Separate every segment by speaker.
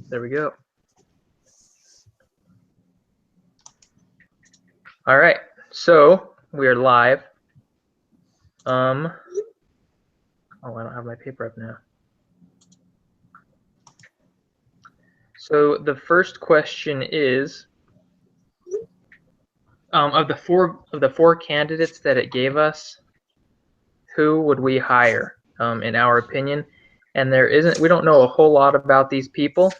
Speaker 1: There we go. All right, so we are live. Oh, I don't have my paper up now. So the first question is, of the four candidates that it gave us, who would we hire, in our opinion? And we don't know a whole lot about these people,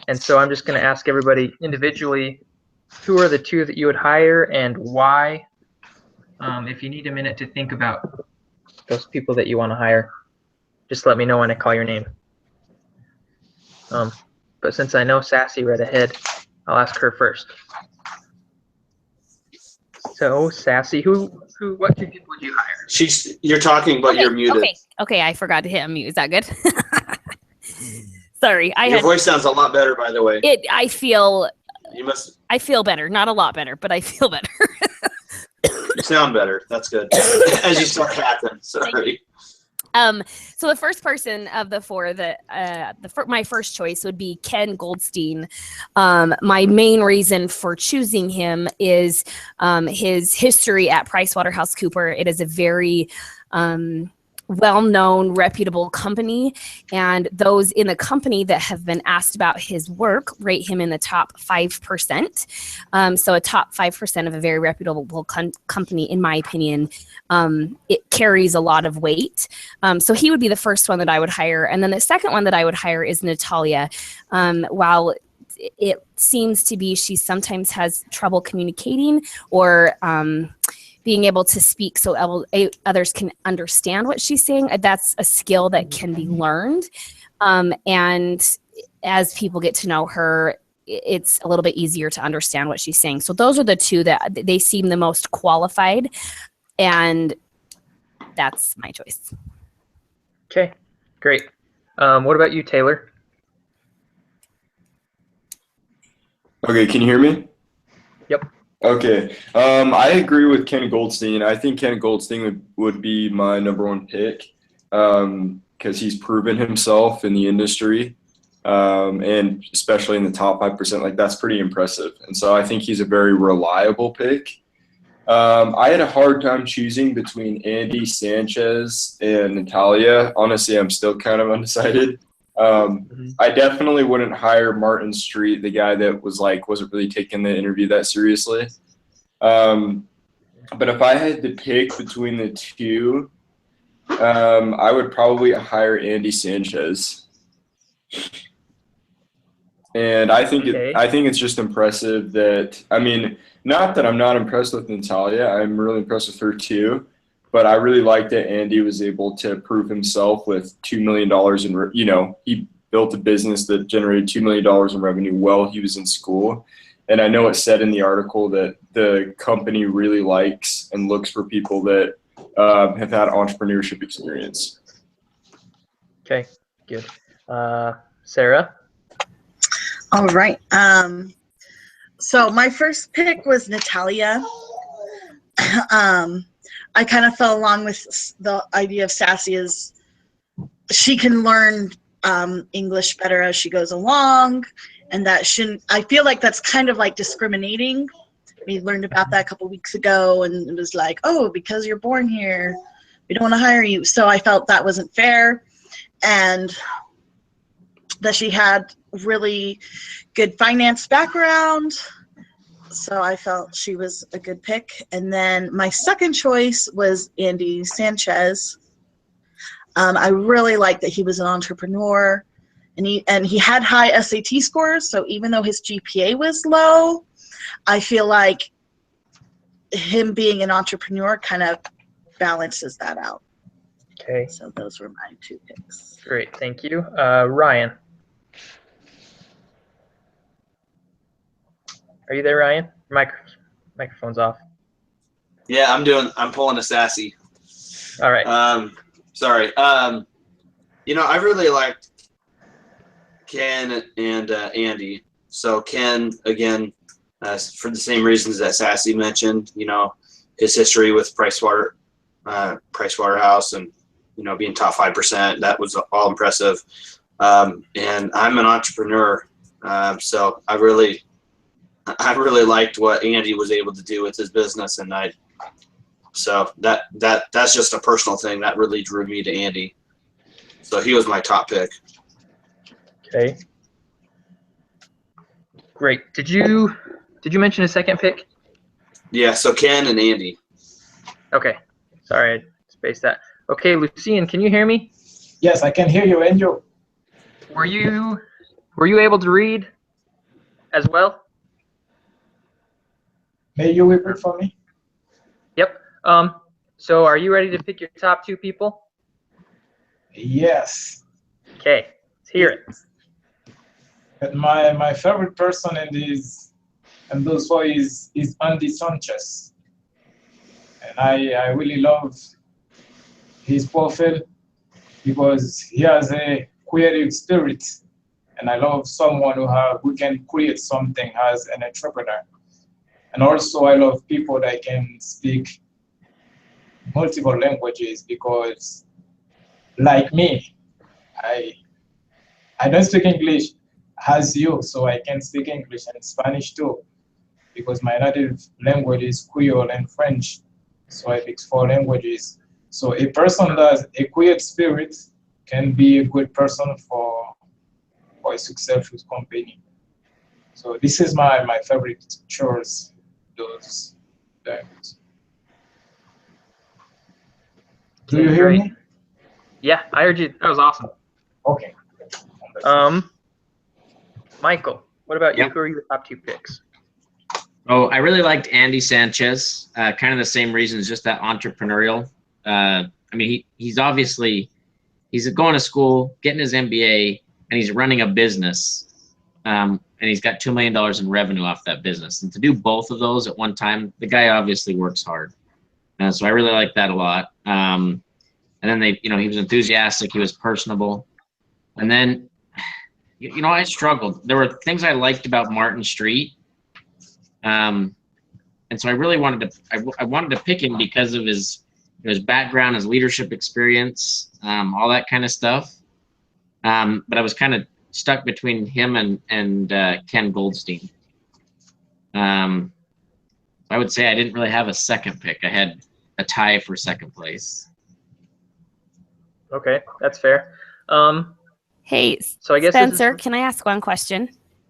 Speaker 1: and so I'm just going to ask everybody individually, who are the two that you would hire and why? If you need a minute to think about those people that you want to hire, just let me know when I call your name. But since I know Sassy read ahead, I'll ask her first. So Sassy, what two people would you hire?
Speaker 2: You're talking, but you're muted.
Speaker 3: Okay, I forgot to hit unmute. Is that good? Sorry,
Speaker 2: your voice sounds a lot better, by the way.
Speaker 3: I feel better, not a lot better, but I feel better.
Speaker 2: You sound better. That's good. As you start hacking, sorry.
Speaker 3: So the first person of the four that my first choice would be Ken Goldstein. My main reason for choosing him is his history at PricewaterhouseCoopers. It is a very well-known, reputable company, and those in the company that have been asked about his work rate him in the top 5%. So a top 5% of a very reputable company, in my opinion, it carries a lot of weight. So he would be the first one that I would hire. And then the second one that I would hire is Natalia. While it seems to be she sometimes has trouble communicating or being able to speak so others can understand what she's saying, that's a skill that can be learned. And as people get to know her, it's a little bit easier to understand what she's saying. So those are the two that they seem the most qualified, and that's my choice.
Speaker 1: Okay, great. What about you, Taylor?
Speaker 4: Okay, can you hear me?
Speaker 1: Yep.
Speaker 4: Okay, I agree with Ken Goldstein. I think Ken Goldstein would be my number one pick because he's proven himself in the industry, and especially in the top 5%. Like, that's pretty impressive. And so I think he's a very reliable pick. I had a hard time choosing between Andy Sanchez and Natalia. Honestly, I'm still kind of undecided. I definitely wouldn't hire Martin Street, the guy that wasn't really taking the interview that seriously. But if I had to pick between the two, I would probably hire Andy Sanchez. And I think it's just impressive that, I mean, not that I'm not impressed with Natalia, I'm really impressed with her too. But I really like that Andy was able to prove himself with $2 million in, he built a business that generated $2 million in revenue while he was in school. And I know it said in the article that the company really likes and looks for people that have had entrepreneurship experience.
Speaker 1: Okay, good. Sarah?
Speaker 5: All right. So my first pick was Natalia. I kind of fell along with the idea of Sassy is she can learn English better as she goes along, and that shouldn't, I feel like that's kind of like discriminating. We learned about that a couple weeks ago, and it was like, oh, because you're born here, we don't want to hire you. So I felt that wasn't fair, and that she had really good finance background. So I felt she was a good pick. And then my second choice was Andy Sanchez. I really liked that he was an entrepreneur, and he had high SAT scores. So even though his GPA was low, I feel like him being an entrepreneur kind of balances that out.
Speaker 1: Okay.
Speaker 5: So those were my two picks.
Speaker 1: Great, thank you. Ryan? Are you there, Ryan? Microphone's off.
Speaker 2: Yeah, I'm pulling a Sassy.
Speaker 1: All right.
Speaker 2: Sorry. I really liked Ken and Andy. So Ken, again, for the same reasons that Sassy mentioned, his history with Pricewaterhouse and, being top 5%, that was all impressive. And I'm an entrepreneur, so I really liked what Andy was able to do with his business, and so that's just a personal thing that really drew me to Andy. So he was my top pick.
Speaker 1: Okay. Great. Did you mention a second pick?
Speaker 2: Yeah, so Ken and Andy.
Speaker 1: Okay. Sorry, I spaced that. Okay, Lucien, can you hear me?
Speaker 6: Yes, I can hear you, Angel.
Speaker 1: Were you able to read as well?
Speaker 6: May you repeat for me?
Speaker 1: Yep. So are you ready to pick your top 2 people?
Speaker 6: Yes.
Speaker 1: Okay, let's hear it.
Speaker 6: But my favorite person in those four is Andy Sanchez. And I really love his profile because he has a creative spirit. And I love someone who can create something as an entrepreneur. And also I love people that can speak multiple languages because, like me, I don't speak English as you, so I can speak English and Spanish too, because my native language is Creole and French. So I speak 4 languages. So a person that has a creative spirit can be a good person for a successful company. So this is my favorite choice, those things. Do you hear me?
Speaker 1: Yeah, I heard you. That was awesome.
Speaker 6: Okay.
Speaker 1: Michael, what about you?
Speaker 7: Yep.
Speaker 1: Who are your top 2 picks?
Speaker 7: Oh, I really liked Andy Sanchez. Kind of the same reasons, just that entrepreneurial. I mean, he's obviously going to school, getting his MBA, and he's running a business. And he's got $2 million in revenue off that business. And to do both of those at one time, the guy obviously works hard. So I really like that a lot. And then he was enthusiastic. He was personable. And then, I struggled. There were things I liked about Martin Street. And so I really wanted to pick him because of his background, his leadership experience, all that kind of stuff. But I was kind of stuck between him and Ken Goldstein. I would say I didn't really have a second pick. I had a tie for second place.
Speaker 1: Okay, that's fair.
Speaker 3: Hey,
Speaker 1: So I guess
Speaker 3: Spencer, can I ask one question?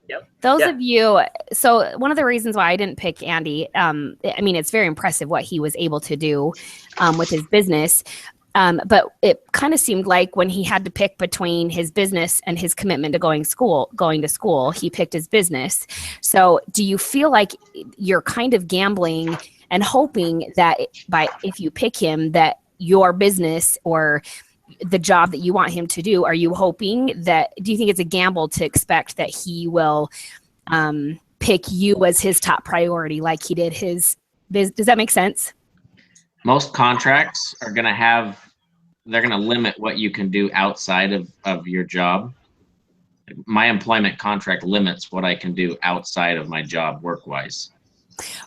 Speaker 1: Yep.
Speaker 3: Those
Speaker 1: Yeah.
Speaker 3: of you, so one of the reasons why I didn't pick Andy, I mean, it's very impressive what he was able to do with his business. But it kind of seemed like when he had to pick between his business and his commitment to going to school, he picked his business. So do you feel like you're kind of gambling and hoping that if you pick him, that your business or the job that you want him to do, do you think it's a gamble to expect that he will pick you as his top priority like he did his business? Does that make sense?
Speaker 7: Most contracts are they're going to limit what you can do outside of your job. My employment contract limits what I can do outside of my job work-wise.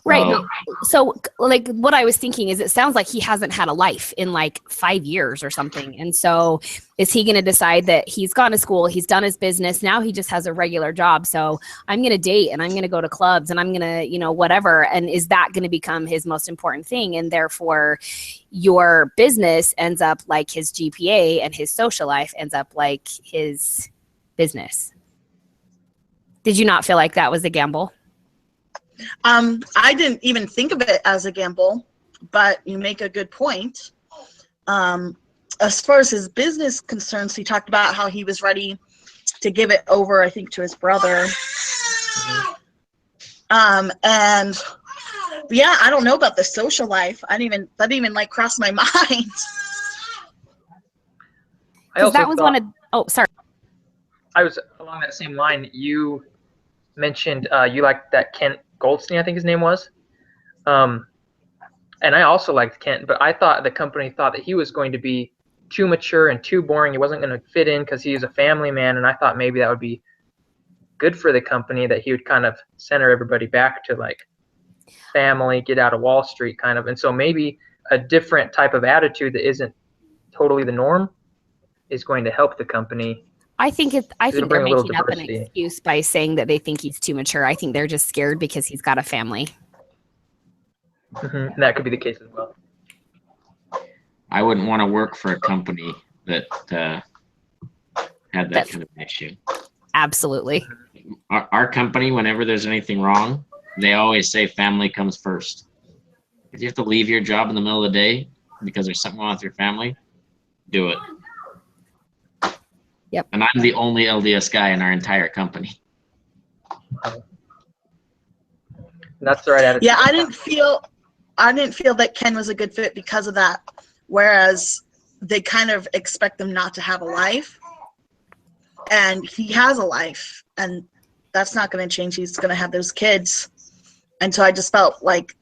Speaker 3: Right. So like what I was thinking is it sounds like he hasn't had a life in like 5 years or something. And so is he going to decide that he's gone to school, he's done his business, now he just has a regular job. So I'm going to date and I'm going to go to clubs and I'm going to, whatever. And is that going to become his most important thing? And therefore your business ends up like his GPA and his social life ends up like his business. Did you not feel like that was a gamble?
Speaker 5: I didn't even think of it as a gamble, but you make a good point. As far as his business concerns, he talked about how he was ready to give it over, I think, to his brother. And yeah, I don't know about the social life. That didn't even like cross my mind.
Speaker 3: That was one of. Oh, sorry.
Speaker 1: I was along that same line. You mentioned you liked that Kent Goldstein, I think his name was. And I also liked Kent, but I thought the company thought that he was going to be too mature and too boring. He wasn't going to fit in because he's a family man, and I thought maybe that would be good for the company, that he would kind of center everybody back to like family, get out of Wall Street kind of. And so maybe a different type of attitude that isn't totally the norm is going to help the company
Speaker 3: I think
Speaker 1: It'll
Speaker 3: they're
Speaker 1: bring a little
Speaker 3: making up an
Speaker 1: diversity.
Speaker 3: excuse by saying that they think he's too mature. I think they're just scared because he's got a family.
Speaker 1: That could be the case as well.
Speaker 7: I wouldn't want to work for a company that had that
Speaker 3: That's-
Speaker 7: kind of issue.
Speaker 3: Absolutely.
Speaker 7: Our company, whenever there's anything wrong, they always say family comes first. If you have to leave your job in the middle of the day because there's something wrong with your family, do it.
Speaker 3: Yep.
Speaker 7: And I'm the only LDS guy in our entire company.
Speaker 1: That's the right attitude.
Speaker 5: Yeah, I didn't feel that Ken was a good fit because of that. Whereas they kind of expect them not to have a life, and he has a life, and that's not going to change. He's going to have those kids, and so I just felt like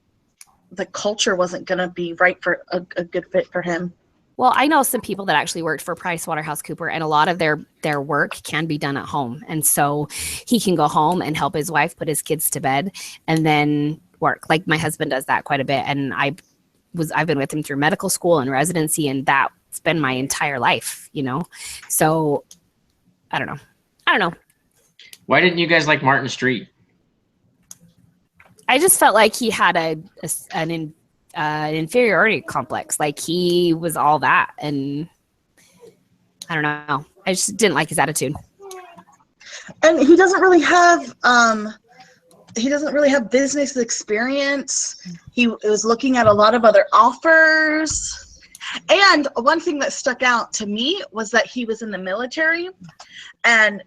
Speaker 5: the culture wasn't going to be right for a good fit for him.
Speaker 3: Well, I know some people that actually worked for PricewaterhouseCoopers, and a lot of their work can be done at home. And so he can go home and help his wife put his kids to bed and then work. Like my husband does that quite a bit. And I've been with him through medical school and residency, and that's been my entire life, you know? So I don't know.
Speaker 7: Why didn't you guys like Martin Street?
Speaker 3: I just felt like he had an inferiority complex. Like he was all that, and I don't know. I just didn't like his attitude.
Speaker 5: And he doesn't really have business experience. He was looking at a lot of other offers. And one thing that stuck out to me was that he was in the military, and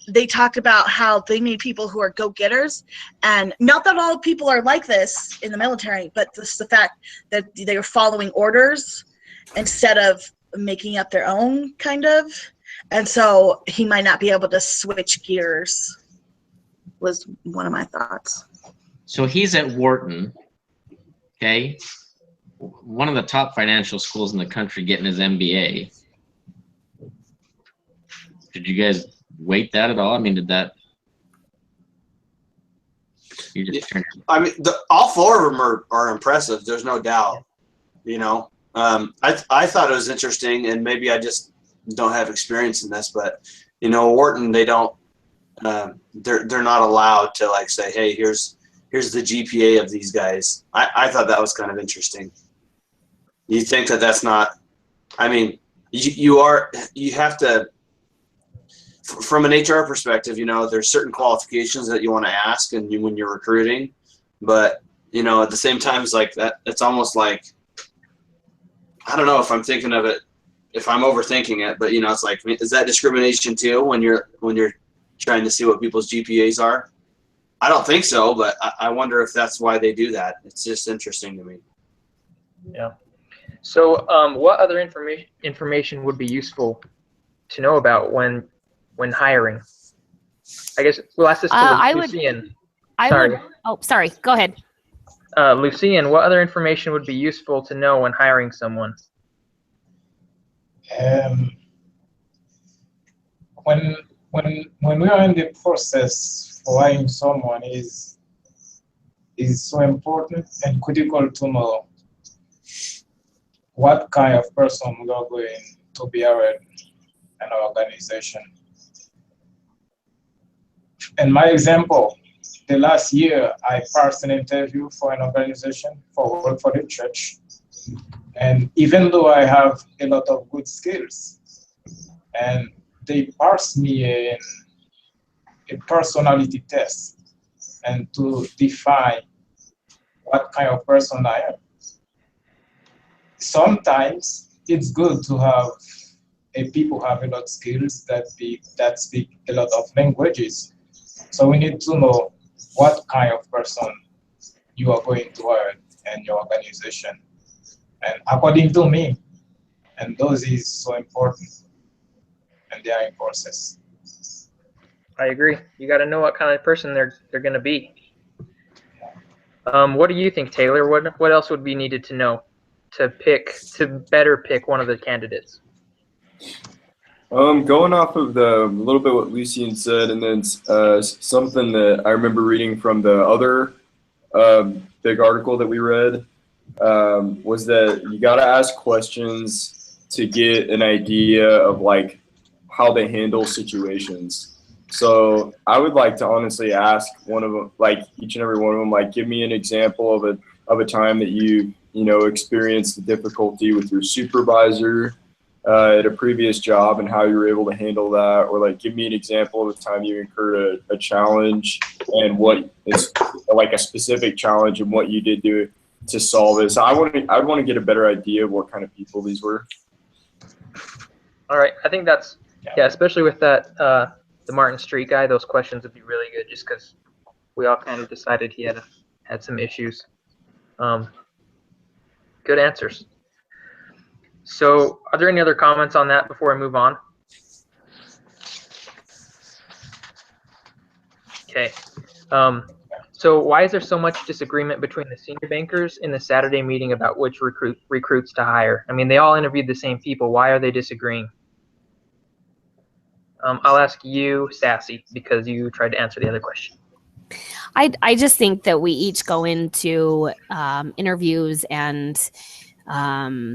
Speaker 5: they talked about how they need people who are go-getters, and not that all people are like this in the military, but just the fact that they are following orders instead of making up their own, kind of. And so he might not be able to switch gears, was one of my thoughts.
Speaker 7: So he's at Wharton, okay? One of the top financial schools in the country, getting his MBA. Did you guys weight that at all? I mean, did that? You just turned.
Speaker 2: I mean, all four of them are impressive. There's no doubt. You know, I thought it was interesting, and maybe I just don't have experience in this, but you know, Wharton, they don't. They're not allowed to like say, hey, here's the GPA of these guys. I thought that was kind of interesting. You think that that's not? I mean, you have to. From an HR perspective, you know, there's certain qualifications that you want to ask and when you're recruiting, but you know, at the same time, it's like that. It's almost like, I don't know if I'm thinking of it, if I'm overthinking it, but you know, it's like, is that discrimination too when you're trying to see what people's GPAs are? I don't think so, but I wonder if that's why they do that. It's just interesting to me.
Speaker 1: Yeah. So, what other information would be useful to know about when hiring? I guess we'll ask this to Lucien.
Speaker 3: Sorry. Go ahead.
Speaker 1: Lucien, what other information would be useful to know when hiring someone?
Speaker 6: When we are in the process for hiring someone, is so important and critical to know what kind of person we are going to be hired in our organization. In my example, the last year I passed an interview for an organization for work for the church, and even though I have a lot of good skills, and they passed me a personality test and to define what kind of person I am. Sometimes it's good to have people have a lot of skills that speak a lot of languages. So we need to know what kind of person you are going to hire in your organization. And according to me, and those is so important, and they are in process.
Speaker 1: I agree. You got to know what kind of person they're going to be. What do you think, Taylor? What else would be needed to know to better pick one of the candidates?
Speaker 4: Going off of the little bit what Lucien said, and then something that I remember reading from the other big article that we read was that you got to ask questions to get an idea of like how they handle situations. So I would like to honestly ask one of them, like each and every one of them, like give me an example of a time that you experienced the difficulty with your supervisor at a previous job and how you were able to handle that, or like give me an example of a time you incurred a challenge and what is like a specific challenge and what you did to solve it. So I want to get a better idea of what kind of people these were.
Speaker 1: All right, I think that's especially with that the Martin Street guy. Those questions would be really good, just because we all kind of decided he had some issues. Good answers. So, are there any other comments on that before I move on? Okay. So why is there so much disagreement between the senior bankers in the Saturday meeting about which recruits to hire? I mean, they all interviewed the same people. Why are they disagreeing? I'll ask you, Sassy, because you tried to answer the other question.
Speaker 3: I just think that we each go into interviews and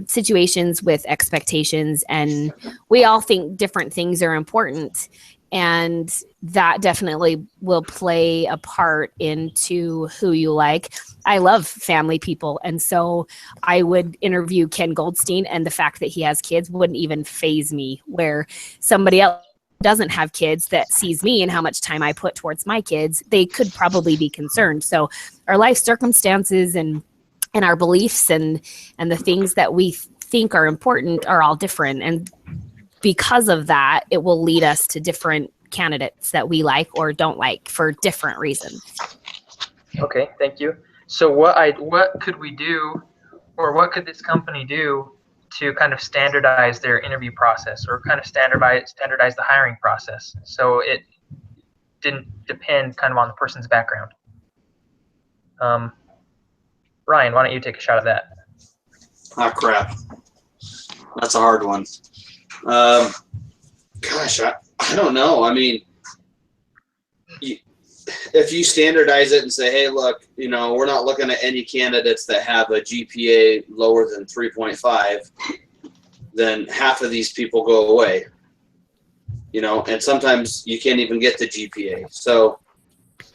Speaker 3: situations with expectations, and we all think different things are important, and that definitely will play a part into who you like. I love family people, and so I would interview Ken Goldstein, and the fact that he has kids wouldn't even faze me, where somebody else doesn't have kids that sees me and how much time I put towards my kids, they could probably be concerned. So our life circumstances and our beliefs and the things that we think are important are all different. And because of that, it will lead us to different candidates that we like or don't like for different reasons.
Speaker 1: Okay, thank you. So what could we do, or what could this company do to kind of standardize their interview process, or kind of standardize the hiring process, so it didn't depend kind of on the person's background? Ryan, why don't you take a shot at that?
Speaker 2: Ah, crap. That's a hard one. Gosh, I don't know. I mean, if you standardize it and say, hey, look, we're not looking at any candidates that have a GPA lower than 3.5, then half of these people go away. And sometimes you can't even get the GPA. So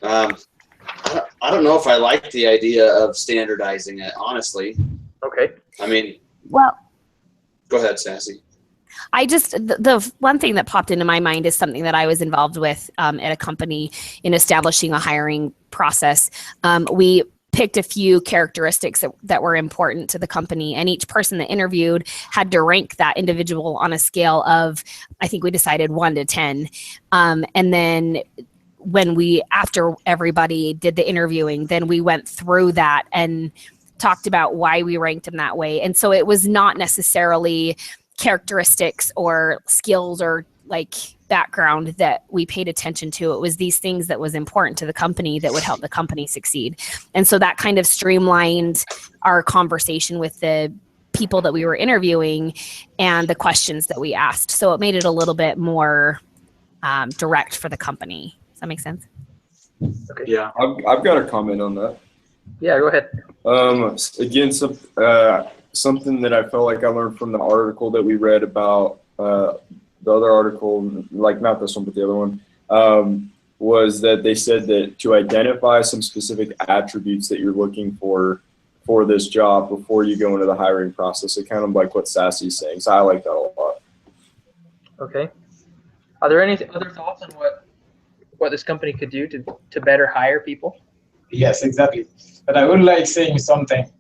Speaker 2: I don't know if I like the idea of standardizing it, honestly.
Speaker 1: Okay.
Speaker 2: I mean,
Speaker 3: well,
Speaker 2: go ahead, Sassy.
Speaker 3: The one thing that popped into my mind is something that I was involved with at a company in establishing a hiring process. We picked a few characteristics that were important to the company, and each person that interviewed had to rank that individual on a scale of, I think we decided 1 to 10. And then after everybody did the interviewing, then we went through that and talked about why we ranked them that way. And so it was not necessarily characteristics or skills or like background that we paid attention to. It was these things that was important to the company that would help the company succeed. And so that kind of streamlined our conversation with the people that we were interviewing and the questions that we asked. So it made it a little bit more direct for the company. Does that make sense?
Speaker 1: Okay.
Speaker 2: Yeah.
Speaker 4: I've got a comment on that.
Speaker 1: Yeah, go ahead.
Speaker 4: Again, something that I felt like I learned from the article that we read about, the other article, like not this one, but the other one, was that they said that to identify some specific attributes that you're looking for this job before you go into the hiring process. It kind of like what Sassy's saying. So I like that a lot.
Speaker 1: Okay. Are there any other thoughts on what this company could do to better hire people?
Speaker 6: Yes, exactly. But I would like saying something.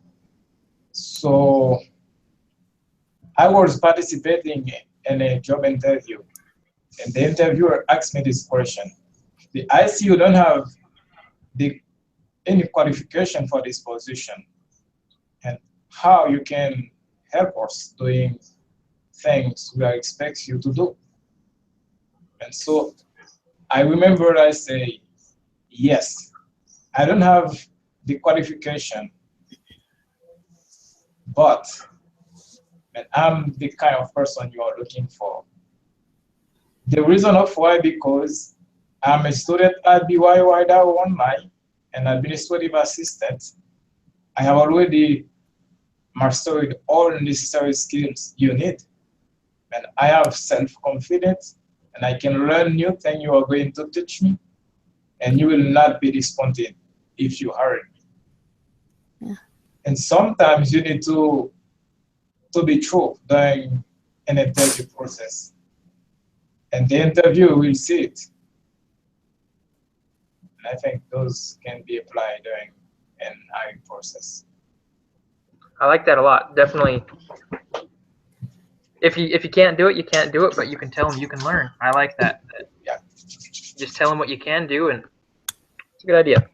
Speaker 6: So I was participating in a job interview, and the interviewer asked me this question. I see you don't have any qualification for this position, and how you can help us doing things we expect you to do. And so I remember I say, yes, I don't have the qualification, but I'm the kind of person you are looking for. The reason of why, because I'm a student at BYU Online, an administrative assistant. I have already mastered all necessary skills you need. And I have self-confidence and I can learn new things you are going to teach me, and you will not be disappointed if you hire me.
Speaker 3: Yeah.
Speaker 6: And sometimes you need to be true during an interview process. And the interviewer will see it. And I think those can be applied during an hiring process.
Speaker 1: I like that a lot. Definitely. If you can't do it, you can't do it, but you can tell them you can learn. I like that.
Speaker 6: Yeah.
Speaker 1: Just tell them what you can do, and it's a good idea.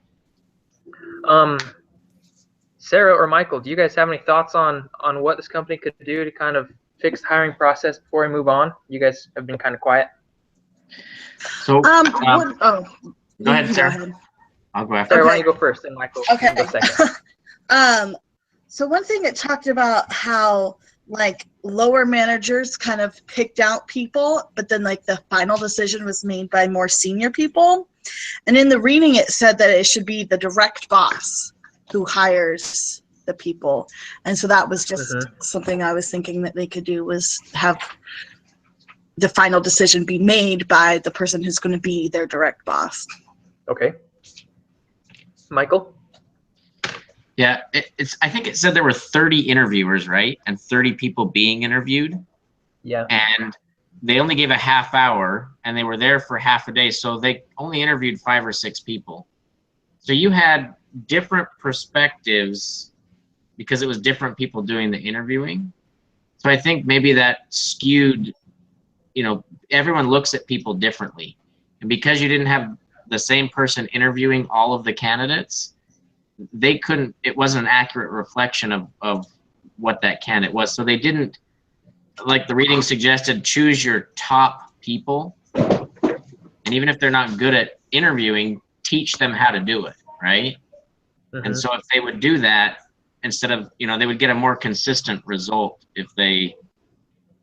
Speaker 1: Sarah or Michael, do you guys have any thoughts on what this company could do to kind of fix the hiring process before we move on? You guys have been kind of quiet.
Speaker 7: So,
Speaker 2: Um,
Speaker 5: Oh,
Speaker 7: go ahead,
Speaker 5: you
Speaker 7: Sarah. I'll go after.
Speaker 1: Sarah, why
Speaker 5: Okay.
Speaker 1: don't you go first, then Michael
Speaker 5: Okay.
Speaker 1: you can go second.
Speaker 5: So one thing it talked about how like lower managers kind of picked out people, but then like the final decision was made by more senior people. And in the reading, it said that it should be the direct boss who hires the people. And so that was just something I was thinking that they could do, was have the final decision be made by the person who's going to be their direct boss.
Speaker 1: Okay. Michael?
Speaker 7: Yeah, it's. I think it said there were 30 interviewers, right, and 30 people being interviewed,
Speaker 1: Yeah.
Speaker 7: and they only gave a half hour, and they were there for half a day, so they only interviewed 5 or 6 people. So you had different perspectives because it was different people doing the interviewing. So I think maybe that skewed. You know, everyone looks at people differently, and because you didn't have the same person interviewing all of the candidates, they couldn't. It wasn't an accurate reflection of what that candidate was. So they didn't, like the reading suggested, choose your top people, and even if they're not good at interviewing, teach them how to do it, right? And so if they would do that, instead of, you know, they would get a more consistent result if they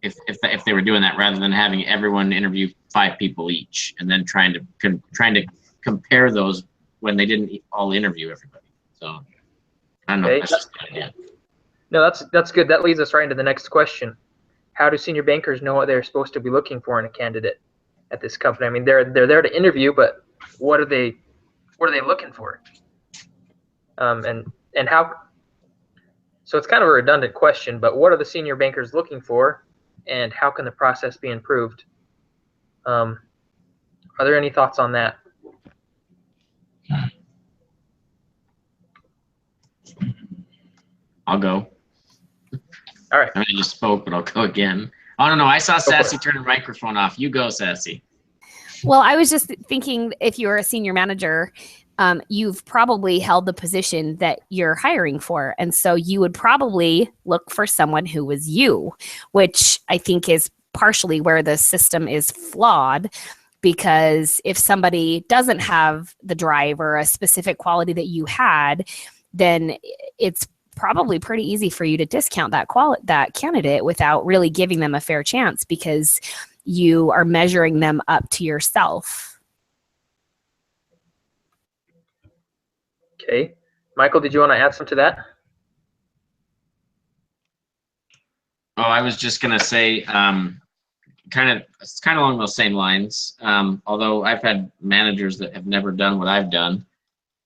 Speaker 7: were doing that, rather than having everyone interview 5 people each and then trying to compare those when they didn't all interview everybody. So I don't know.
Speaker 1: Okay.
Speaker 7: That's just an idea.
Speaker 1: No, that's good. That leads us right into the next question. How do senior bankers know what they're supposed to be looking for in a candidate at this company? I mean, they're there to interview, but what are they looking for? And how? So it's kind of a redundant question, but what are the senior bankers looking for, and how can the process be improved? Are there any thoughts on that?
Speaker 7: I'll go.
Speaker 1: All right.
Speaker 7: I mean, I just spoke, but I'll go again. I don't know. I saw
Speaker 1: for
Speaker 7: Sassy
Speaker 1: it.
Speaker 7: turn her microphone off. You go, Sassy.
Speaker 3: Well, I was just thinking, if you're a senior manager, you've probably held the position that you're hiring for. And so you would probably look for someone who was you, which I think is partially where the system is flawed. Because if somebody doesn't have the drive or a specific quality that you had, then it's probably pretty easy for you to discount that candidate without really giving them a fair chance, because you are measuring them up to yourself.
Speaker 1: Okay. Michael, did you want to add some to that?
Speaker 7: Oh, I was just gonna say, it's kind of along those same lines. Although I've had managers that have never done what I've done,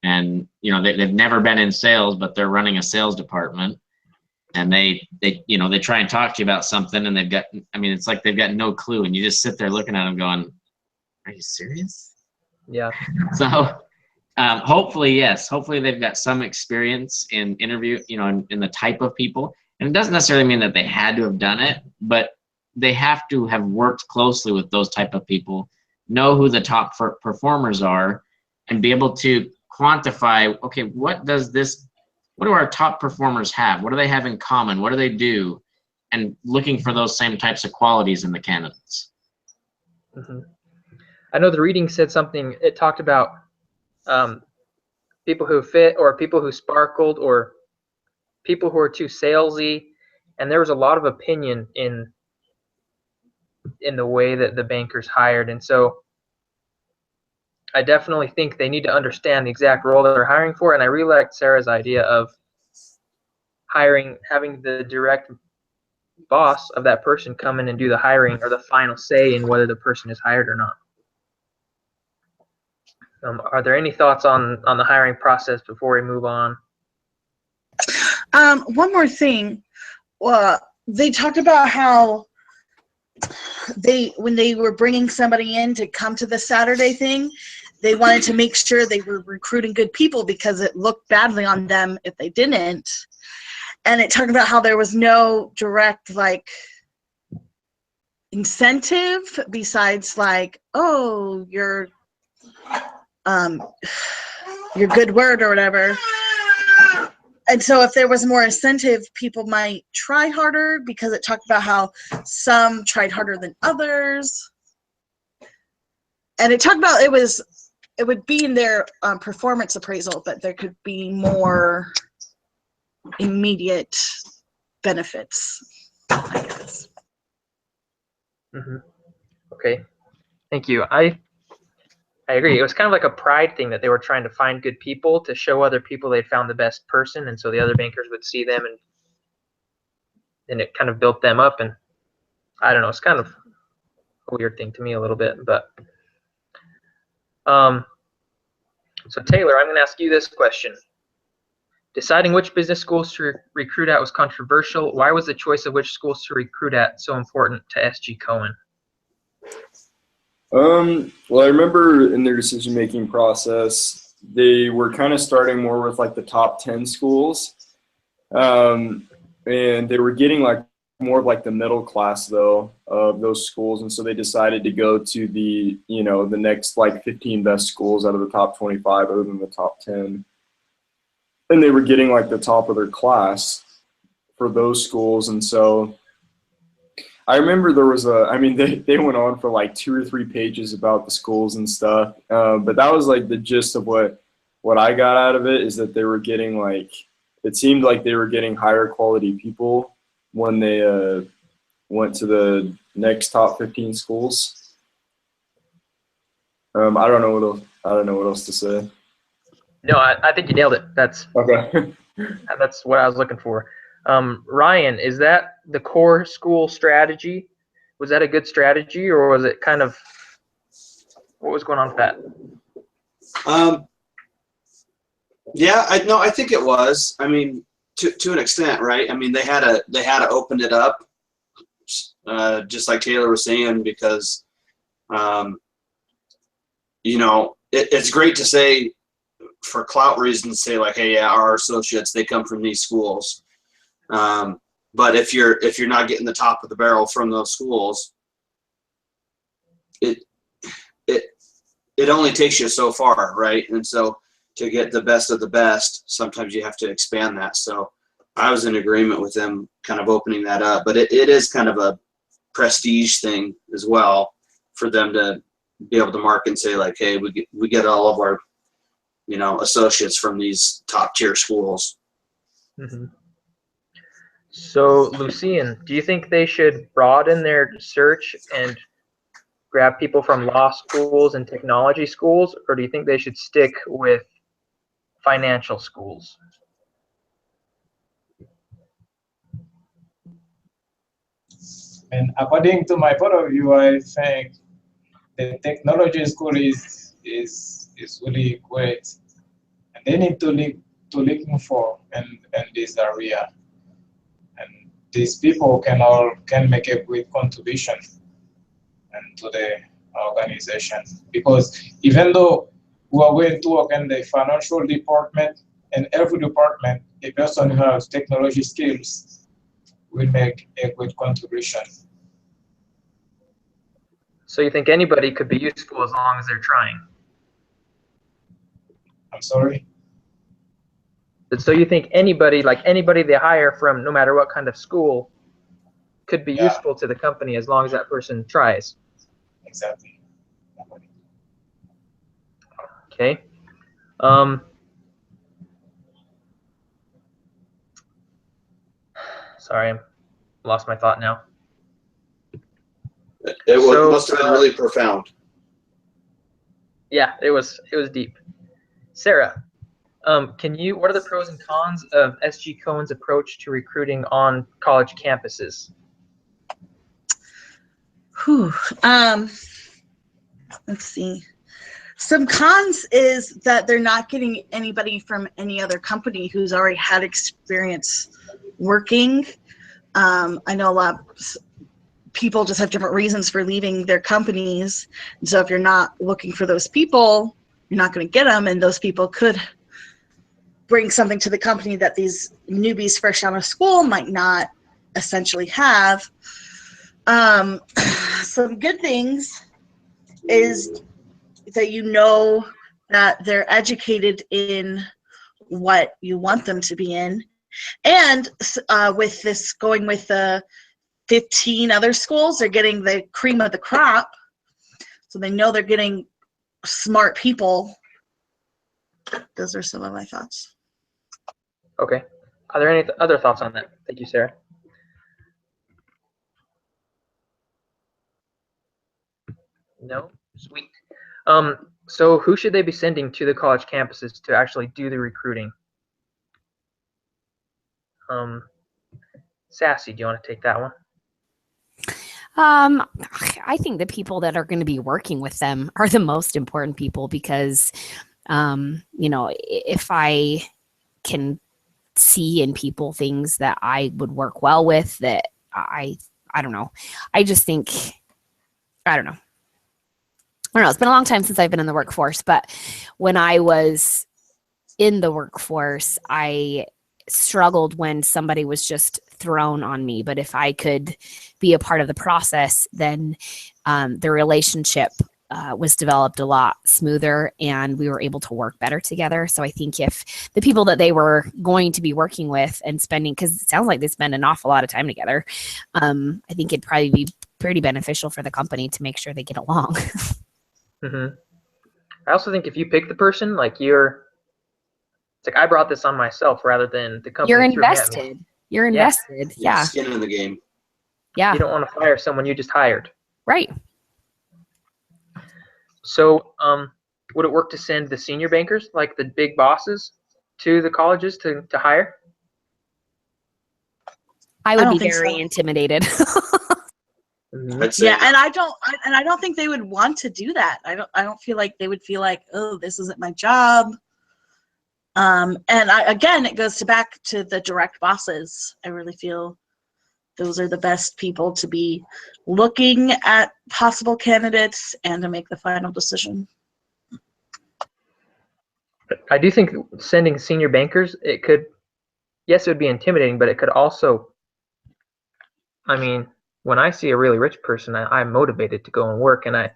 Speaker 7: and you know they've never been in sales, but they're running a sales department, and they try and talk to you about something, and it's like they've got no clue, and you just sit there looking at them going, "Are you serious?"
Speaker 1: Yeah.
Speaker 7: So hopefully they've got some experience in interview, in the type of people, and it doesn't necessarily mean that they had to have done it, but they have to have worked closely with those type of people, know who the top performers are, and be able to quantify, okay, what do our top performers have? What do they have in common? What do they do? And looking for those same types of qualities in the candidates.
Speaker 1: I know the reading said something. It talked about people who fit, or people who sparkled, or people who are too salesy, and there was a lot of opinion in the way that the bankers hired. And so I definitely think they need to understand the exact role that they're hiring for. And I really liked Sarah's idea of having the direct boss of that person come in and do the hiring or the final say in whether the person is hired or not. Are there any thoughts on the hiring process before we move on?
Speaker 5: One more thing. They talked about how when they were bringing somebody in to come to the Saturday thing, they wanted to make sure they were recruiting good people because it looked badly on them if they didn't. And it talked about how there was no direct like incentive besides like, oh, your good word or whatever. And so if there was more incentive, people might try harder, because it talked about how some tried harder than others. And it talked about it would be in their performance appraisal, but there could be more immediate benefits, I guess.
Speaker 1: Okay, thank you. I agree. It was kind of like a pride thing that they were trying to find good people to show other people they found the best person, and so the other bankers would see them, and it kind of built them up. And I don't know, it's kind of a weird thing to me a little bit, but so Taylor, I'm going to ask you this question. Deciding which business schools to recruit at was controversial. Why was the choice of which schools to recruit at so important to SG Cohen?
Speaker 4: Well, I remember in their decision-making process, they were kind of starting more with like the top 10 schools. And they were getting like more of like the middle class though of those schools. And so they decided to go to the, the next like 15 best schools out of the top 25 other than the top 10. And they were getting like the top of their class for those schools. And so I remember there was they went on for like 2 or 3 pages about the schools and stuff. But that was like the gist of what I got out of it, is that they were getting like, it seemed like they were getting higher quality people when they went to the next top 15 schools. I don't know what else to say.
Speaker 1: No, I think you nailed it. That's
Speaker 4: okay.
Speaker 1: That's what I was looking for. Ryan, is that the core school strategy? Was that a good strategy, or was it kind of, what was going on with that?
Speaker 2: Yeah, I think it was. I mean, to an extent, right? I mean, they had to open it up, just like Taylor was saying, because it's great to say, for clout reasons, say like, hey, yeah, our associates, they come from these schools. But if you're not getting the top of the barrel from those schools, it only takes you so far, right? And so to get the best of the best, sometimes you have to expand that. So I was in agreement with them kind of opening that up, but it is kind of a prestige thing as well for them to be able to mark and say like, hey, we get all of our associates from these top tier schools.
Speaker 1: Mm-hmm. So, Lucien, do you think they should broaden their search and grab people from law schools and technology schools, or do you think they should stick with financial schools?
Speaker 6: And according to my point of view, I think the technology school is really great, and they need to looking for in this area. And these people can make a great contribution to the organization, because even though we are going to work in the financial department, in every department, a person who has technology skills will make a great contribution.
Speaker 1: So you think anybody could be useful as long as they're trying?
Speaker 6: I'm sorry?
Speaker 1: So you think anybody they hire from no matter what kind of school could be useful to the company as long as that person tries?
Speaker 6: Exactly.
Speaker 1: Okay. Sorry, I lost my thought now.
Speaker 2: Must have been really profound.
Speaker 1: Yeah, it was deep. Sarah, what are the pros and cons of SG Cohen's approach to recruiting on college campuses?
Speaker 5: Whew. Let's see. Some cons is that they're not getting anybody from any other company who's already had experience working. I know a lot of people just have different reasons for leaving their companies. And so if you're not looking for those people, you're not going to get them. And those people could bring something to the company that these newbies fresh out of school might not essentially have. Some good things is that you know that they're educated in what you want them to be in. And with this going with the 15 other schools, they're getting the cream of the crop. So they know they're getting smart people. Those are some of my thoughts.
Speaker 1: Okay. Are there any other thoughts on that? Thank you, Sarah. No? Sweet. So who should they be sending to the college campuses to actually do the recruiting? Sassy, do you want to take that one?
Speaker 3: I think the people that are going to be working with them are the most important people because, if I can see in people things that I would work well with, that I don't know. I just think, I don't know. It's been a long time since I've been in the workforce, but when I was in the workforce, I struggled when somebody was just thrown on me. But if I could be a part of the process, then the relationship was developed a lot smoother and we were able to work better together. So I think if the people that they were going to be working with and spending, because it sounds like they spend an awful lot of time together, I think it'd probably be pretty beneficial for the company to make sure they get along.
Speaker 1: Mm-hmm. I also think if you pick the person, it's like I brought this on myself rather than the company.
Speaker 3: You're
Speaker 1: threw me at me.
Speaker 3: invested. You're invested. Yeah.
Speaker 2: Skin in the game.
Speaker 3: Yeah.
Speaker 1: You don't want to fire someone you just hired.
Speaker 3: Right.
Speaker 1: So, would it work to send the senior bankers, like the big bosses, to the colleges to hire?
Speaker 3: I would
Speaker 5: don't
Speaker 3: be
Speaker 5: think
Speaker 3: very
Speaker 5: so.
Speaker 3: intimidated.
Speaker 2: I'd say
Speaker 5: Yeah, and I don't think they would want to do that. I don't feel like they would feel like, oh, this isn't my job. Again, it goes back to the direct bosses. I really feel those are the best people to be looking at possible candidates and to make the final decision.
Speaker 1: I do think sending senior bankers, yes, it would be intimidating, but it could also, when I see a really rich person, I'm motivated to go and work, and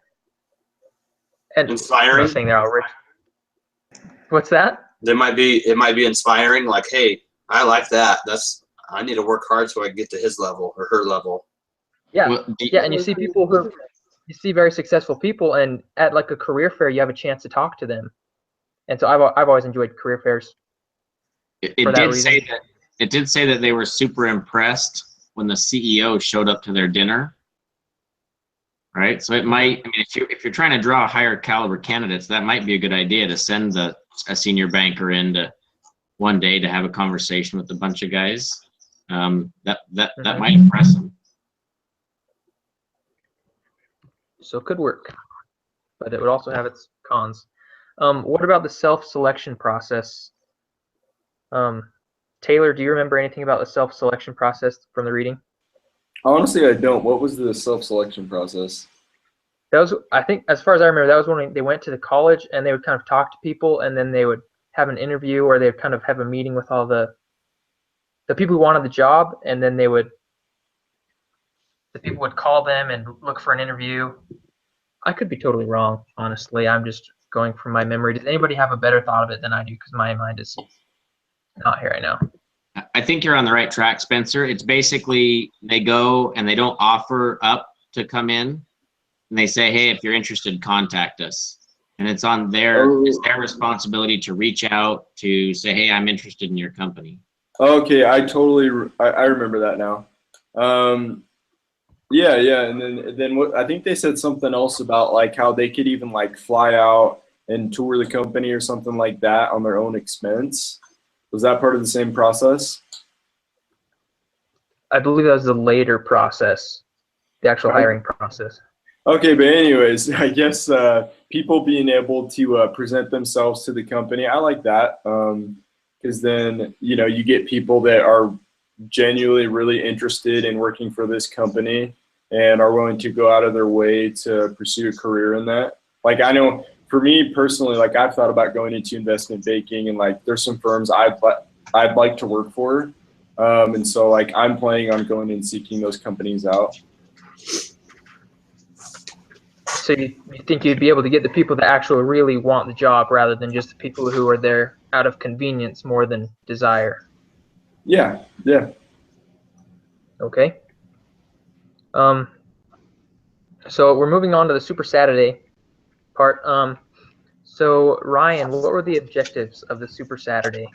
Speaker 2: inspiring.
Speaker 1: I'm not saying they're all rich. What's that?
Speaker 2: It might be inspiring. Like, hey, I like that. I need to work hard so I can get to his level or her level.
Speaker 1: Yeah,
Speaker 7: Well,
Speaker 1: and you see you see very successful people, and at like a career fair, you have a chance to talk to them. And so I've always enjoyed career fairs.
Speaker 7: It
Speaker 1: for that
Speaker 7: did
Speaker 1: reason.
Speaker 7: say that it did say that they were super impressed when the CEO showed up to their dinner. Right, so it might. I mean, if you're trying to draw higher caliber candidates, that might be a good idea to send a senior banker in to one day to have a conversation with a bunch of guys. That might impress them.
Speaker 1: So it could work, but it would also have its cons. What about the self-selection process? Taylor, do you remember anything about the self-selection process from the reading?
Speaker 4: Honestly, I don't. What was the self-selection process?
Speaker 1: That was, I think, as far as I remember, that was when they went to the college and they would kind of talk to people, and then they would have an interview, or they would kind of have a meeting with all the people who wanted the job, and then the people would call them and look for an interview. I could be totally wrong, honestly. I'm just going from my memory. Does anybody have a better thought of it than I do? Because my mind is not here right now.
Speaker 7: I think you're on the right track, Spencer. It's basically they go and they don't offer up to come in, and they say, "Hey, if you're interested, contact us." And it's on it's their responsibility to reach out to say, "Hey, I'm interested in your company."
Speaker 4: Okay, I remember that now. Yeah, and then what I think they said something else about like how they could even like fly out and tour the company or something like that on their own expense. Was that part of the same process?
Speaker 1: I believe that was the later process, the actual hiring process.
Speaker 4: Okay, but anyways, I guess people being able to present themselves to the company, I like that, because then you get people that are genuinely really interested in working for this company and are willing to go out of their way to pursue a career in that. Like I know for me personally, like I've thought about going into investment banking, and like there's some firms I'd like to work for, and so like I'm planning on going and seeking those companies out.
Speaker 1: So you think you'd be able to get the people that actually really want the job rather than just the people who are there out of convenience more than desire?
Speaker 4: Yeah.
Speaker 1: Okay. So we're moving on to the Super Saturday part. So Ryan, what were the objectives of the Super Saturday?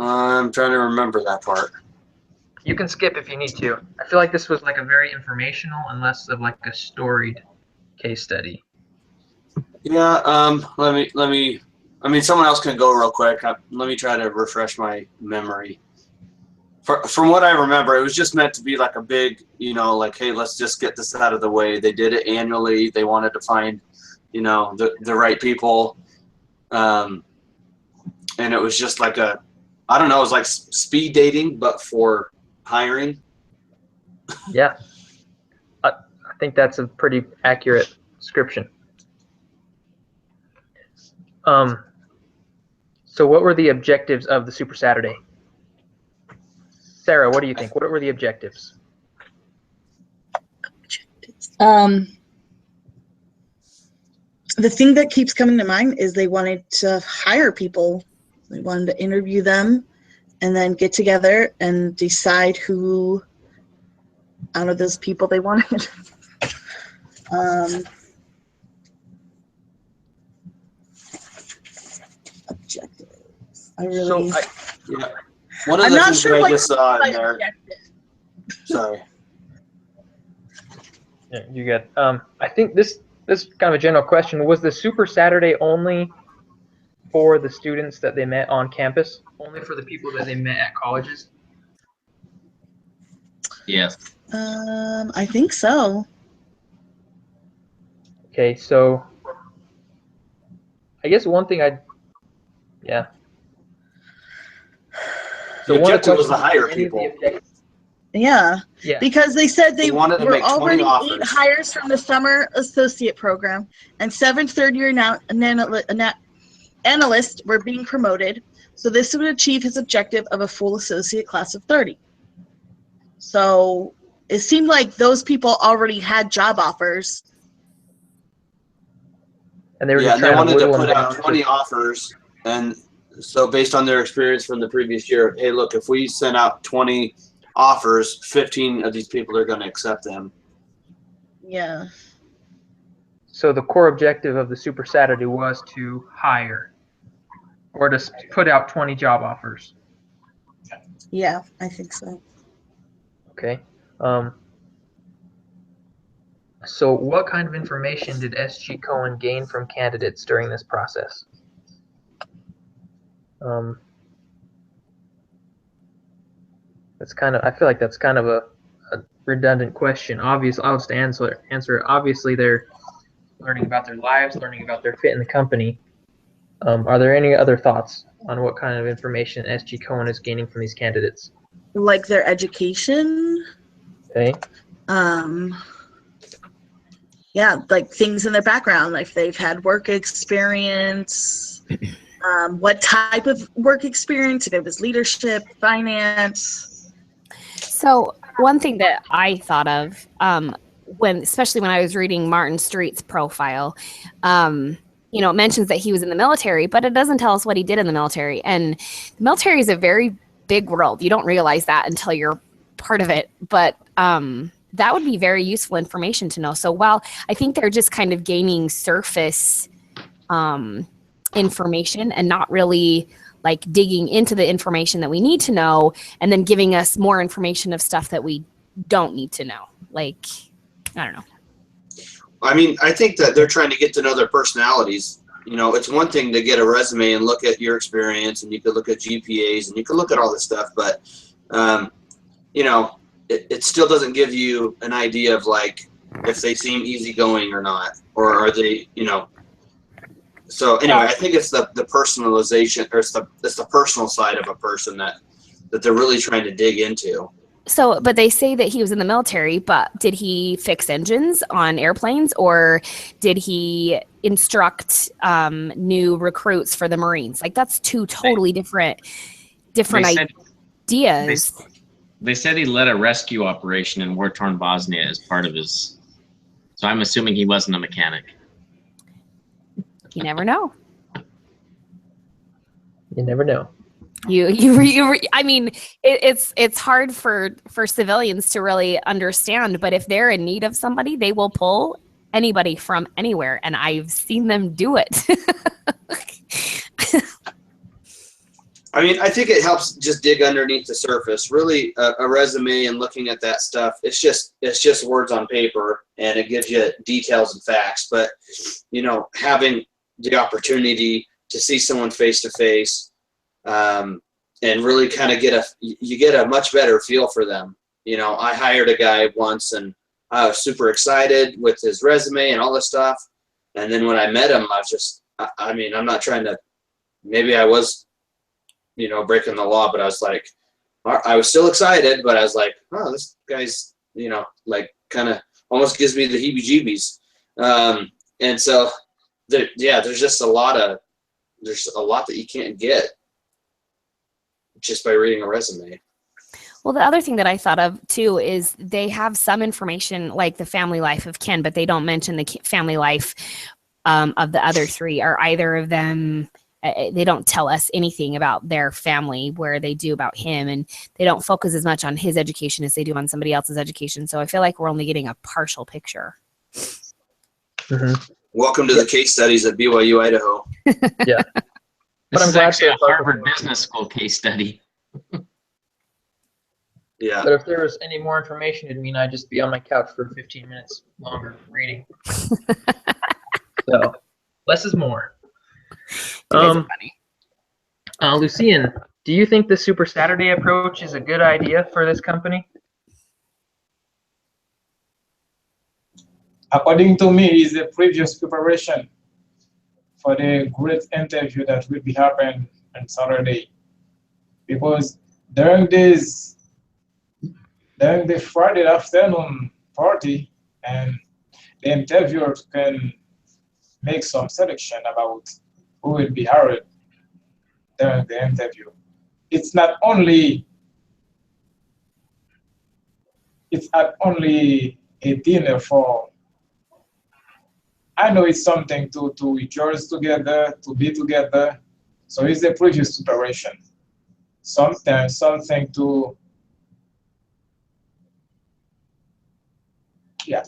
Speaker 2: I'm trying to remember that part.
Speaker 1: You can skip if you need to. I feel like this was like a very informational and less of like a storied case study.
Speaker 2: Yeah. Let me. I mean, someone else can go real quick. Let me try to refresh my memory. From what I remember, it was just meant to be like a big, like, hey, let's just get this out of the way. They did it annually. They wanted to find, the right people. And it was just like I don't know, it was like speed dating, but for hiring.
Speaker 1: Yeah. I think that's a pretty accurate description. So what were the objectives of the Super Saturday? Sarah, what do you think? What were the objectives?
Speaker 5: The thing that keeps coming to mind is they wanted to hire people. They wanted to interview them and then get together and decide who out of those people they wanted. Objectives.
Speaker 2: Yeah. One of the things that I just saw in there. Sorry.
Speaker 1: Yeah, you get. I think this is kind of a general question. Was the Super Saturday only for the students that they met on campus? Only for the people that they met at colleges?
Speaker 7: Yes.
Speaker 5: I think so.
Speaker 1: Okay, so I guess one thing
Speaker 2: The objective was to hire people.
Speaker 5: Yeah,
Speaker 1: Yeah.
Speaker 5: because they said they
Speaker 2: wanted to
Speaker 5: were
Speaker 2: make 20
Speaker 5: already 8
Speaker 2: offers.
Speaker 5: hires from the summer associate program, and 7 third-year analysts were being promoted. So this would achieve his objective of a full associate class of 30. So it seemed like those people already had job offers.
Speaker 1: And they were
Speaker 2: Yeah,
Speaker 1: just
Speaker 2: and they
Speaker 1: trying
Speaker 2: wanted to
Speaker 1: whittle them
Speaker 2: put out
Speaker 1: down
Speaker 2: 20 offers, and so based on their experience from the previous year, hey, look, if we send out 20 offers, 15 of these people are going to accept them.
Speaker 5: Yeah.
Speaker 1: So the core objective of the Super Saturday was to hire or to put out 20 job offers.
Speaker 5: Yeah, I think so.
Speaker 1: Okay. So what kind of information did S.G. Cohen gain from candidates during this process? I feel like that's kind of a redundant question. Obviously, I'll just answer it. Obviously, they're learning about their lives, learning about their fit in the company. Are there any other thoughts on what kind of information S.G. Cohen is gaining from these candidates?
Speaker 5: Like their education.
Speaker 1: Okay.
Speaker 5: Yeah, like things in their background, like they've had work experience, what type of work experience, if it was leadership, finance.
Speaker 3: So one thing that I thought of, especially when I was reading Martin Street's profile, it mentions that he was in the military, but it doesn't tell us what he did in the military. And the military is a very big world. You don't realize that until you're part of it. But that would be very useful information to know. So while I think they're just kind of gaining surface information and not really like digging into the information that we need to know and then giving us more information of stuff that we don't need to know. Like, I don't know.
Speaker 2: I mean, I think that they're trying to get to know their personalities, you know, it's one thing to get a resume and look at your experience, and you could look at GPAs and you could look at all this stuff, but you know, it still doesn't give you an idea of like if they seem easygoing or not, or are they, you know. So anyway, I think it's the personalization, or it's the personal side of a person that they're really trying to dig into.
Speaker 3: So, but they say that he was in the military, but did he fix engines on airplanes, or did he instruct new recruits for the Marines? Like, that's two totally different
Speaker 7: They said,
Speaker 3: ideas.
Speaker 7: they said he led a rescue operation in war-torn Bosnia as part of his. So I'm assuming he wasn't a mechanic.
Speaker 3: You never know.
Speaker 1: You never know.
Speaker 3: I mean, it's hard for civilians to really understand, but if they're in need of somebody, they will pull anybody from anywhere, and I've seen them do it.
Speaker 2: I mean, I think it helps just dig underneath the surface. Really, a resume and looking at that stuff, it's just words on paper, and it gives you details and facts. But you know, having the opportunity to see someone face to face, and really kind of get a much better feel for them. You know, I hired a guy once, and I was super excited with his resume and all this stuff. And then when I met him, I was just, I mean, I'm not trying to, maybe I was, you know, breaking the law, but I was like, I was still excited, but I was like, oh, this guy's, you know, like kind of almost gives me the heebie-jeebies. And so, there's just a lot that you can't get just by reading a resume.
Speaker 3: Well, the other thing that I thought of too is they have some information like the family life of Ken, but they don't mention the family life of the other three. Are either of them? They don't tell us anything about their family, where they do about him, and they don't focus as much on his education as they do on somebody else's education. So I feel like we're only getting a partial picture.
Speaker 1: Mm-hmm.
Speaker 2: Welcome to the case studies at BYU, Idaho.
Speaker 1: Yeah.
Speaker 7: This
Speaker 1: I'm
Speaker 7: is
Speaker 1: glad
Speaker 7: actually a
Speaker 1: to-
Speaker 7: Harvard Business School case study.
Speaker 2: Yeah.
Speaker 1: But if there was any more information, it'd mean I'd just be on my couch for 15 minutes longer reading. So, less is more.
Speaker 3: You guys are funny.
Speaker 1: Lucian, do you think the Super Saturday approach is a good idea for this company?
Speaker 6: According to me, is the previous preparation for the great interview that will be happening on Saturday. Because during the Friday afternoon party, and the interviewers can make some selection about who will be hired during the interview. It's not only a dinner for, I know it's something to rejoice together, to be together. So it's the previous preparation. Sometimes something to, yeah.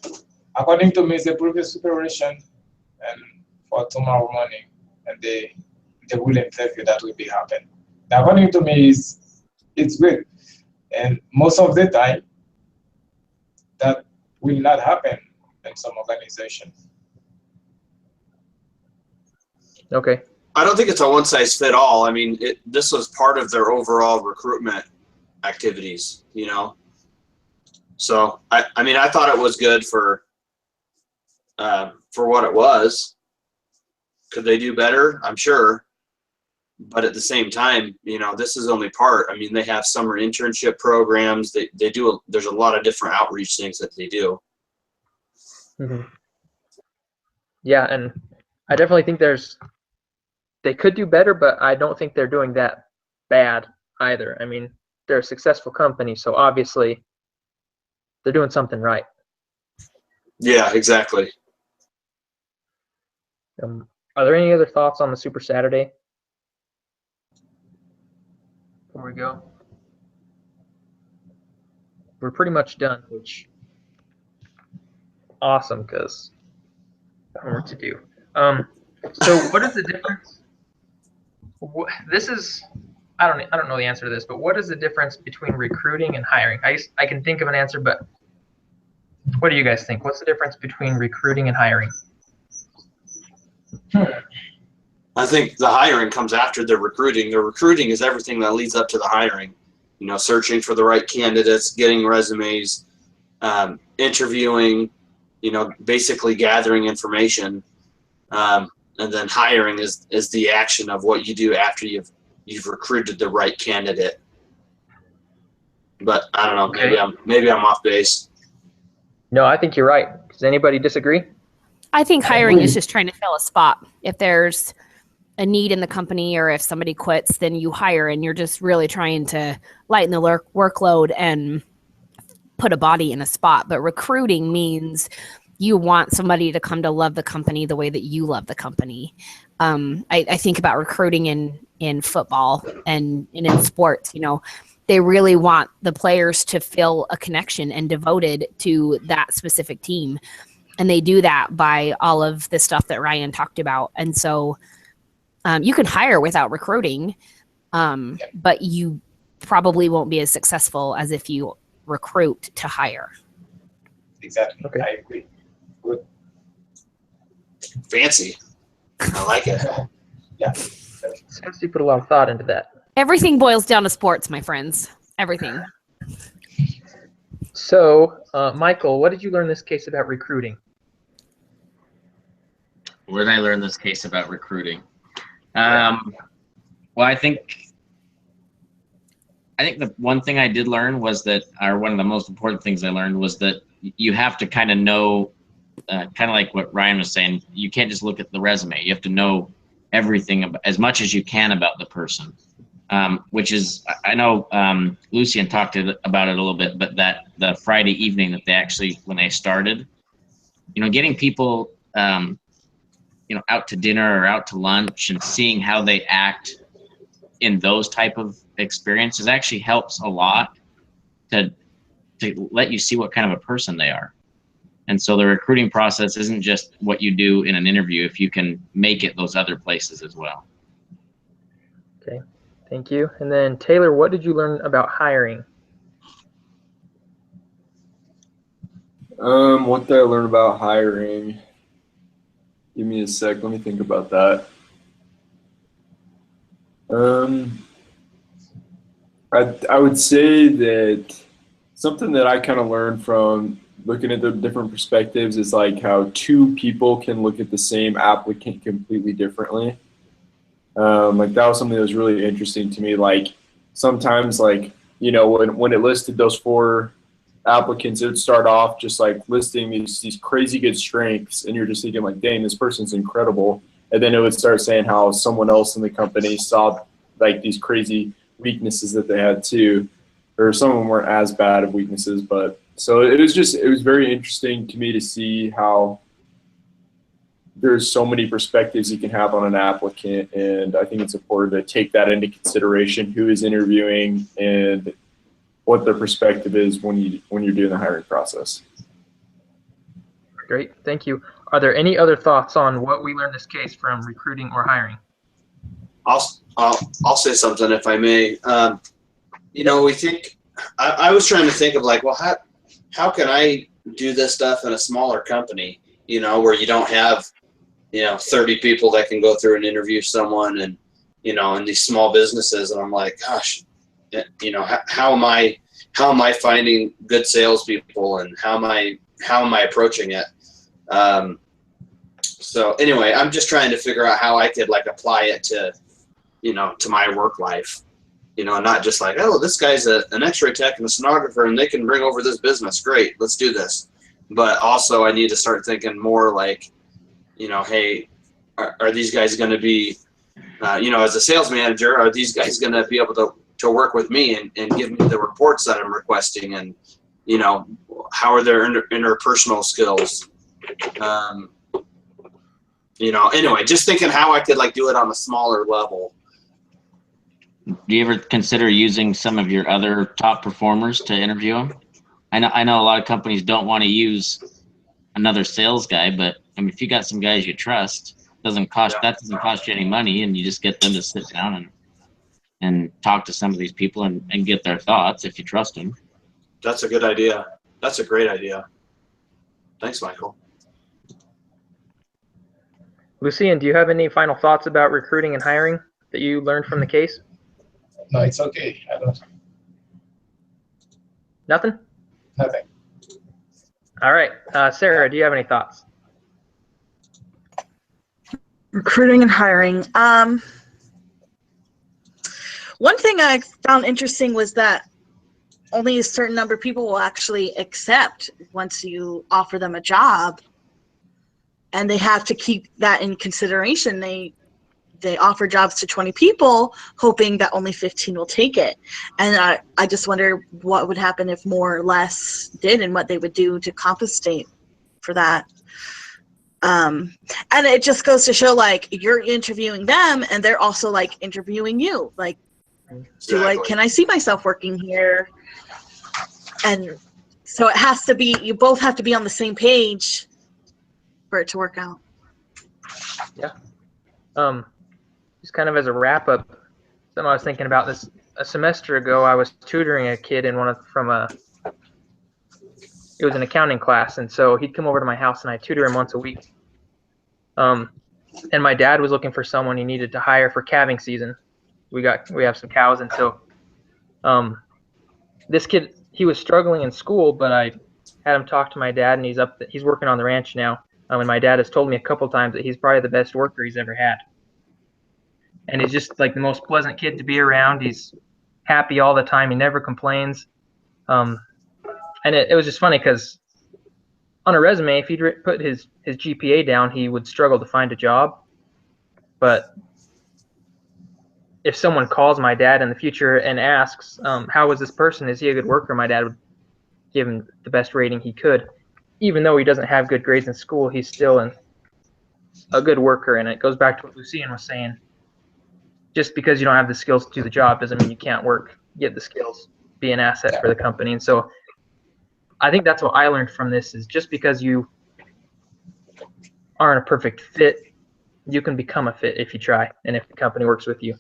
Speaker 6: According to me, it's the previous preparation, and for tomorrow morning, and the real interview that will be happening. Now, according to me, it's good, and most of the time, that will not happen in some organizations.
Speaker 1: Okay.
Speaker 2: I don't think it's a one size fit all. I mean, this was part of their overall recruitment activities, you know? So, I mean, I thought it was good for what it was. Could they do better? I'm sure. But at the same time, you know, this is only part. I mean, they have summer internship programs. They do, there's a lot of different outreach things that they do.
Speaker 1: Mm-hmm. Yeah, and I definitely think they could do better, but I don't think they're doing that bad either. I mean, they're a successful company, so obviously they're doing something right.
Speaker 2: Yeah, exactly.
Speaker 1: Are there any other thoughts on the Super Saturday before we go? We're pretty much done, which awesome, because I have work to do. So what is the difference? This is, I don't know the answer to this, but what is the difference between recruiting and hiring? I can think of an answer, but what do you guys think? What's the difference between recruiting and hiring?
Speaker 2: I think the hiring comes after the recruiting. The recruiting is everything that leads up to the hiring. You know, searching for the right candidates, getting resumes, interviewing, you know, basically gathering information, and then hiring is the action of what you do after you've recruited the right candidate. But I don't know,
Speaker 1: Okay.
Speaker 2: maybe I'm off base.
Speaker 1: No, I think you're right. Does anybody disagree?
Speaker 3: I think hiring is just trying to fill a spot. If there's a need in the company or if somebody quits, then you hire and you're just really trying to lighten the workload and put a body in a spot. But recruiting means you want somebody to come to love the company the way that you love the company. I think about recruiting in football and in sports, you know, they really want the players to feel a connection and devoted to that specific team. And they do that by all of the stuff that Ryan talked about. And so you can hire without recruiting, but you probably won't be as successful as if you recruit to hire.
Speaker 6: Exactly.
Speaker 1: Okay.
Speaker 6: I agree. Good.
Speaker 2: Fancy. I like it.
Speaker 6: Yeah.
Speaker 1: Since you put a lot of thought into that.
Speaker 3: Everything boils down to sports, my friends. Everything.
Speaker 1: So, Michael, what did you learn in this case about recruiting?
Speaker 7: Where did I learn this case about recruiting? Well, I think the one thing I did learn was that, or one of the most important things I learned was that you have to kind of know, kind of like what Ryan was saying, you can't just look at the resume. You have to know everything about, as much as you can about the person, which is, I know Lucian talked about it a little bit, but that the Friday evening that they actually, when they started, you know, getting people, you know, out to dinner or out to lunch and seeing how they act in those type of experiences actually helps a lot to let you see what kind of a person they are. And so the recruiting process isn't just what you do in an interview, if you can make it those other places as well.
Speaker 1: Okay, thank you. And then Taylor, what did you learn about hiring?
Speaker 4: What did I learn about hiring? Give me a sec. Let me think about that. I would say that something that I kind of learned from looking at the different perspectives is like how two people can look at the same applicant completely differently. Like that was something that was really interesting to me. Like sometimes, like, you know, when it listed those 4 applicants, it would start off just like listing these crazy good strengths, and you're just thinking like, dang, this person's incredible. And then it would start saying how someone else in the company saw like these crazy weaknesses that they had too, or some of them weren't as bad of weaknesses. But so it was very interesting to me to see how there's so many perspectives you can have on an applicant, and I think it's important to take that into consideration, who is interviewing and what their perspective is when you're doing the hiring process.
Speaker 1: Great, thank you. Are there any other thoughts on what we learned in this case from recruiting or hiring?
Speaker 2: I'll say something if I may. You know, I was trying to think of like, well, how can I do this stuff in a smaller company, you know, where you don't have, you know, 30 people that can go through and interview someone, and, you know, in these small businesses. And I'm like, gosh, you know, how am I finding good salespeople, and how am I approaching it? So anyway, I'm just trying to figure out how I could like apply it to, you know, to my work life, you know, not just like, oh, this guy's an x-ray tech and a sonographer and they can bring over this business. Great, let's do this. But also I need to start thinking more like, you know, hey, are these guys going to be, you know, as a sales manager, are these guys going to be able to work with me and give me the reports that I'm requesting? And, you know, how are their interpersonal skills? You know, anyway, just thinking how I could like do it on a smaller level.
Speaker 7: Do you ever consider using some of your other top performers to interview them? I know a lot of companies don't want to use another sales guy, but I mean, if you got some guys you trust, that doesn't cost you any money, and you just get them to sit down and talk to some of these people and get their thoughts if you trust them.
Speaker 2: That's a good idea. That's a great idea. Thanks, Michael.
Speaker 1: Lucian, do you have any final thoughts about recruiting and hiring that you learned from the case?
Speaker 6: No, it's okay. I don't.
Speaker 1: Nothing?
Speaker 6: Nothing.
Speaker 1: All right. Sarah, do you have any thoughts?
Speaker 5: Recruiting and hiring. One thing I found interesting was that only a certain number of people will actually accept once you offer them a job, and they have to keep that in consideration. They offer jobs to 20 people, hoping that only 15 will take it. And I just wonder what would happen if more or less did, and what they would do to compensate for that. And it just goes to show, like, you're interviewing them, and they're also like interviewing you. Like, can I see myself working here? And so it has to be, you both have to be on the same page for it to work out.
Speaker 1: Yeah. Just kind of as a wrap up, something I was thinking about this a semester ago. I was tutoring a kid in it was an accounting class, and so he'd come over to my house and I tutor him once a week. And my dad was looking for someone he needed to hire for calving season. We have some cows, and so this kid, he was struggling in school, but I had him talk to my dad, and he's working on the ranch now. And my dad has told me a couple times that he's probably the best worker he's ever had. And he's just like the most pleasant kid to be around. He's happy all the time. He never complains. And it was just funny because on a resume, if he'd put his GPA down, he would struggle to find a job. But if someone calls my dad in the future and asks, how was this person? Is he a good worker? My dad would give him the best rating he could. Even though he doesn't have good grades in school, he's still a good worker. And it goes back to what Lucian was saying. Just because you don't have the skills to do the job doesn't mean you can't work. Get the skills, be an asset for the company. And so I think that's what I learned from this is just because you aren't a perfect fit, you can become a fit if you try and if the company works with you.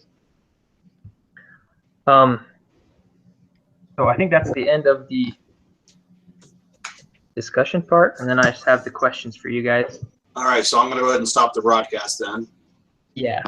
Speaker 1: So I think that's the end of the discussion part, and then I just have the questions for you guys.
Speaker 2: All right, so I'm going to go ahead and stop the broadcast then.
Speaker 1: Yeah.